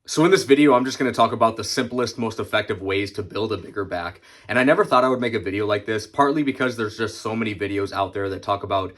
So in this video, I'm just going to talk about the simplest, most effective ways to build a bigger back. And I never thought I would make a video like this, partly because there's just so many videos out there that talk about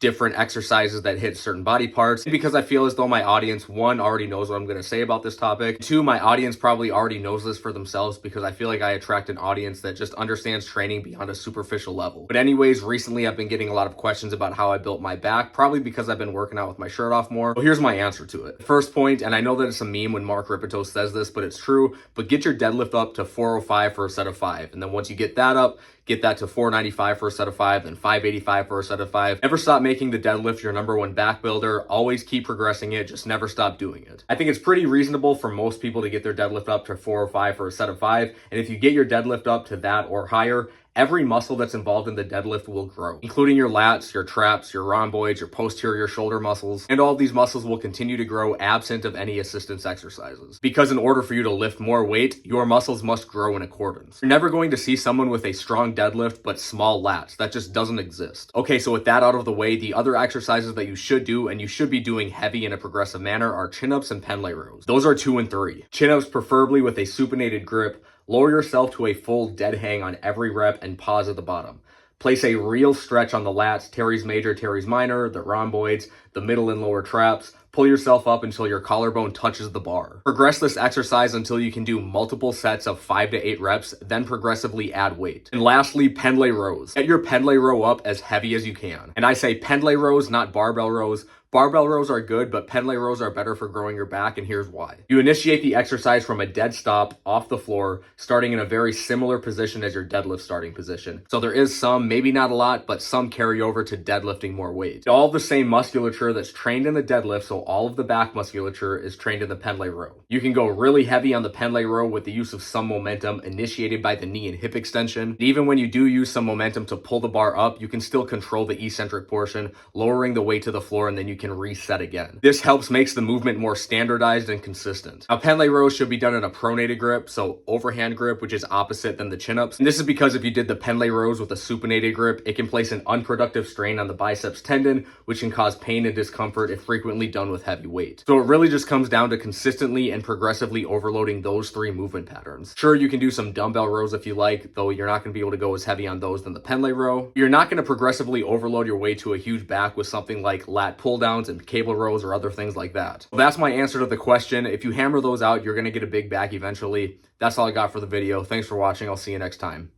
different exercises that hit certain body parts, because I feel as though my audience, one, already knows what I'm going to say about this topic. Two, my audience probably already knows this for themselves, because I feel like I attract an audience that just understands training beyond a superficial level. But anyways, recently I've been getting a lot of questions about how I built my back, probably because I've been working out with my shirt off more. Well, here's my answer to it. First point, and I know that it's a meme when Mark Rippetoe says this, but it's true, but get your deadlift up to 405 for a set of 5. And then once you get that up, get that to 495 for a set of 5, then 585 for a set of 5. Never stop making the deadlift your number one back builder. Always keep progressing it. Just never stop doing it. I think it's pretty reasonable for most people to get their deadlift up to 405 for a set of 5. And if you get your deadlift up to that or higher, every muscle that's involved in the deadlift will grow, including your lats, your traps, your rhomboids, your posterior shoulder muscles, and all of these muscles will continue to grow absent of any assistance exercises. Because in order for you to lift more weight, your muscles must grow in accordance. You're never going to see someone with a strong deadlift but small lats. That just doesn't exist. Okay, so with that out of the way, the other exercises that you should do, and you should be doing heavy in a progressive manner, are chin-ups and pen lay rows. Those are 2 and 3. Chin-ups preferably with a supinated grip. Lower yourself to a full dead hang on every rep and pause at the bottom. Place a real stretch on the lats, teres major, teres minor, the rhomboids, the middle and lower traps. Pull yourself up until your collarbone touches the bar. Progress this exercise until you can do multiple sets of 5 to 8 reps, then progressively add weight. And lastly, pen lay rows. Get your pen lay row up as heavy as you can. And I say pen lay rows, not barbell rows. Barbell rows are good, but pen lay rows are better for growing your back, and here's why. You initiate the exercise from a dead stop off the floor, starting in a very similar position as your deadlift starting position. So there is some, maybe not a lot, but some carryover to deadlifting more weight. All the same musculature that's trained in the deadlift, so all of the back musculature is trained in the pen lay row. You can go really heavy on the pen lay row with the use of some momentum initiated by the knee and hip extension. And even when you do use some momentum to pull the bar up, you can still control the eccentric portion, lowering the weight to the floor, and then you can reset again. This makes the movement more standardized and consistent. Now, pen lay rows should be done in a pronated grip, so overhand grip, which is opposite than the chin-ups. And this is because if you did the pen lay rows with a supinated grip, it can place an unproductive strain on the biceps tendon, which can cause pain and discomfort if frequently done with heavy weight. So it really just comes down to consistently and progressively overloading those 3 movement patterns. Sure, you can do some dumbbell rows if you like, though you're not going to be able to go as heavy on those than the pen lay row. You're not going to progressively overload your way to a huge back with something like lat pull downs and cable rows or other things like that. So that's my answer to the question. If you hammer those out, you're going to get a big back eventually. That's all I got for the video. Thanks for watching. I'll see you next time.